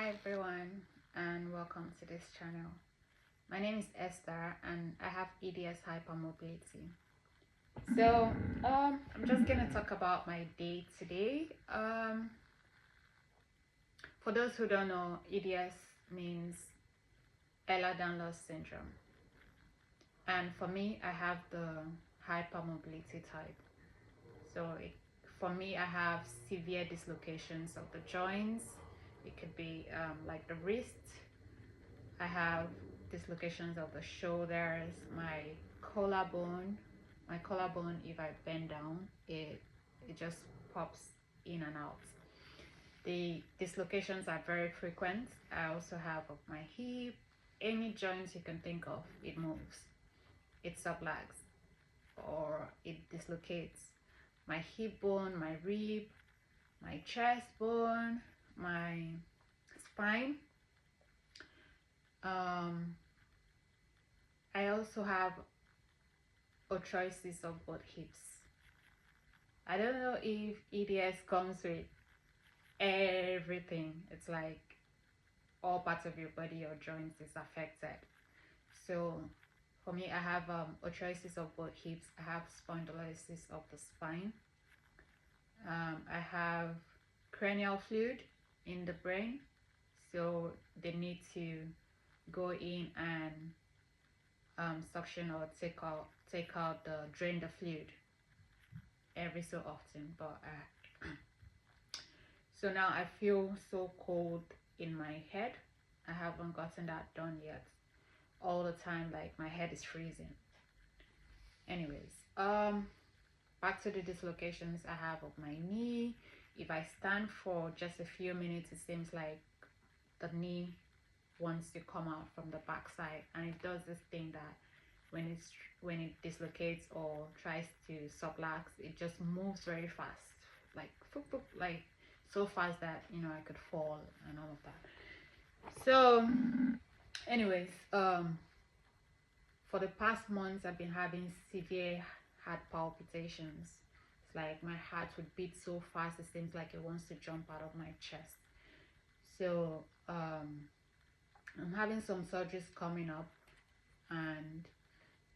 Hi everyone and welcome to this channel. My name is Esther and I have EDS Hypermobility. So I'm just gonna talk about my day today. For those who don't know, EDS means Ehlers-Danlos syndrome, and for me I have the hypermobility type. So for me I have severe dislocations of the joints. It could be like the wrist. I have dislocations of the shoulders, my collarbone. My collarbone, if I bend down, it just pops in and out. The dislocations are very frequent. I also have of my hip. Any joints you can think of, it moves. It subluxes or it dislocates. My hip bone, my rib, my chest bone, my spine. I also have arthritis of both hips. I don't know if EDS comes with everything. It's like all parts of your body or joints is affected. So for me, I have arthritis of both hips. I have spondylosis of the spine. I have cranial fluid in the brain, so they need to go in and suction or take out the drain the fluid every so often. But so now I feel so cold in my head. I haven't gotten that done yet. All the time, like my head is freezing. Anyways, back to the dislocations I have of my knee. If I stand for just a few minutes, it seems like the knee wants to come out from the backside, and it does this thing that when it dislocates or tries to sublux, it just moves very fast, like like so fast that I could fall and all of that. So anyways, for the past months I've been having severe heart palpitations. It's like my heart would beat so fast it seems like it wants to jump out of my chest. So I'm having some surgeries coming up, and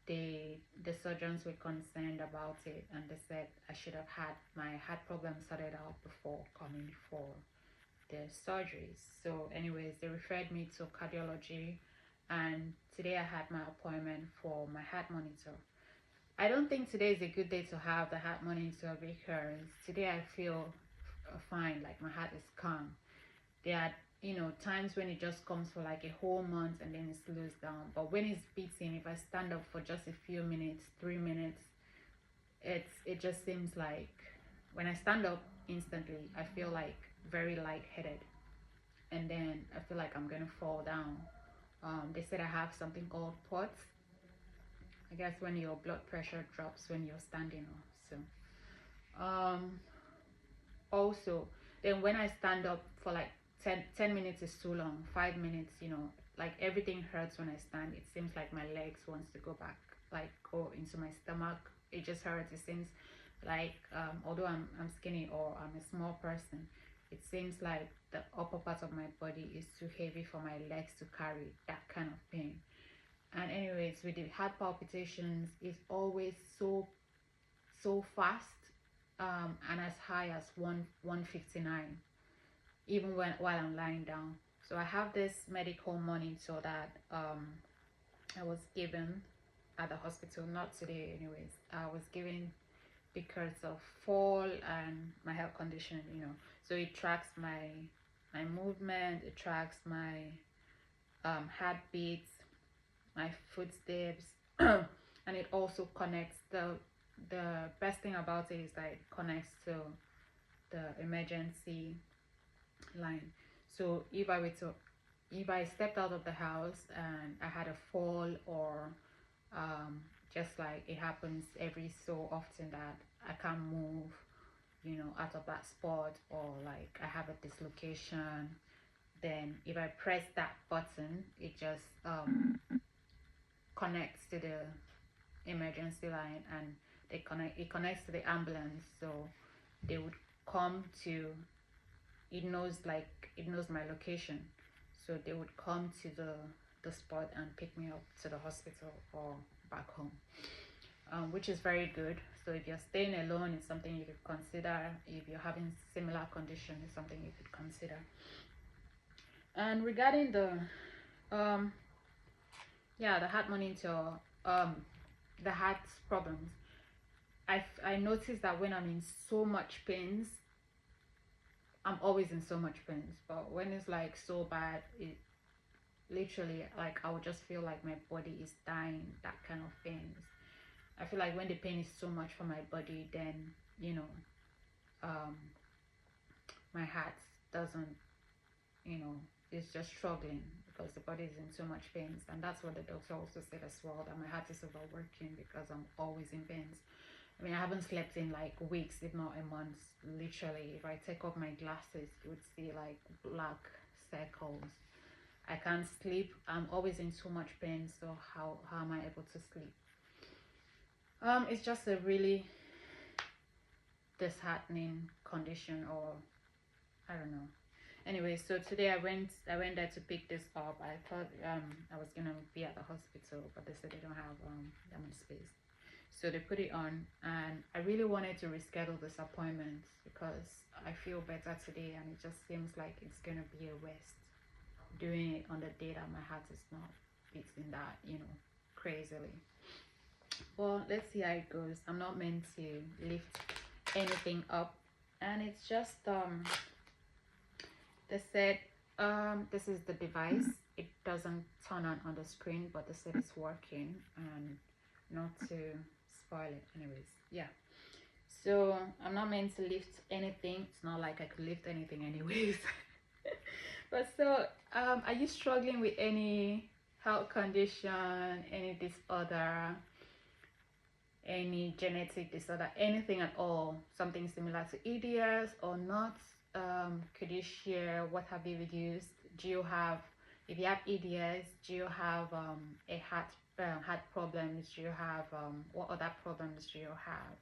the surgeons were concerned about it, and they said I should have had my heart problem sorted out before coming for the surgeries. So anyways, they referred me to cardiology, and today I had my appointment for my heart monitor. I don't think today is a good day to have the heart monitor because today I feel fine, like my heart is calm. There are times when it just comes for like a whole month and then it slows down, but when it's beating, if I stand up for just a few minutes, 3 minutes, it just seems like when I stand up instantly I feel like very lightheaded, and then I feel like I'm gonna fall down. They said I have something called POTS, I guess when your blood pressure drops when you're standing up. So also, then when I stand up for like 10 minutes is too long. 5 minutes, like everything hurts when I stand. It seems like my legs wants to go back, like go into my stomach. It just hurts. It seems like although I'm skinny or I'm a small person, it seems like the upper part of my body is too heavy for my legs to carry, that kind of pain. And anyways, with the heart palpitations, it's always so fast, and as high as 159, even while I'm lying down. So I have this medical monitor that I was given at the hospital, not today anyways. I was given because of fall and my health condition, so it tracks my movement, it tracks my heartbeats, my footsteps, and it also connects the best thing about it is that it connects to the emergency line. So if I stepped out of the house and I had a fall, or just like it happens every so often that I can't move out of that spot, or like I have a dislocation, then if I press that button, it just connects to the emergency line, and it connects to the ambulance. So they would come to, it knows my location, so they would come to the spot and pick me up to the hospital or back home, which is very good. So if you're staying alone, it's something you could consider. If you're having similar condition, it's something you could consider. And regarding the the heart monitor, the heart problems, I noticed that when I'm in so much pains, I'm always in so much pains, but when it's like so bad, it literally, like, I would just feel like my body is dying, that kind of pains. I feel like when the pain is so much for my body, then um my heart doesn't, it's just struggling because the body is in so much pains. And that's what the doctor also said as well, that my heart is overworking because I'm always in pains. I mean, I haven't slept in like weeks, if not a month. Literally, if I take off my glasses, you would see like black circles. I can't sleep. I'm always in so much pain. So how am I able to sleep? It's just a really disheartening condition, or I don't know. Anyway, so today I went there to pick this up. I thought I was gonna be at the hospital, but they said they don't have that much space. So they put it on, and I really wanted to reschedule this appointment because I feel better today, and it just seems like it's gonna be a waste doing it on the day that my heart is not beating that, crazily. Well, let's see how it goes. I'm not meant to lift anything up, and it's just they said this is the device. It doesn't turn on the screen, but they said it's working, and not to spoil it. Anyways, yeah, so I'm not meant to lift anything. It's not like I could lift anything anyways. But so are you struggling with any health condition, any disorder, any genetic disorder, anything at all, something similar to EDS or not? Could you share what have you used? Do you have, if you have EDS, do you have a heart problems? Do you have what other problems do you have?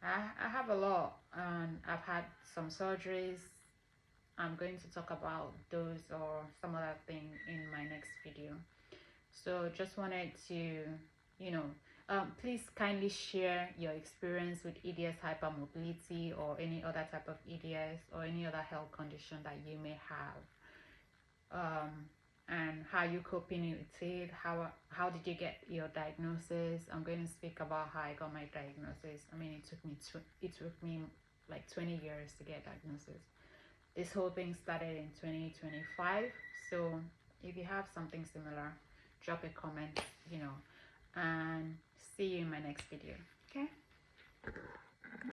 I have a lot, and I've had some surgeries. I'm going to talk about those or some other thing in my next video. So just wanted to, please kindly share your experience with EDS hypermobility or any other type of EDS or any other health condition that you may have, and how you coping with it. How did you get your diagnosis? I'm going to speak about how I got my diagnosis. I mean, it took me like 20 years to get diagnosis. This whole thing started in 2025. So if you have something similar, drop a comment, and see you in my next video. Okay.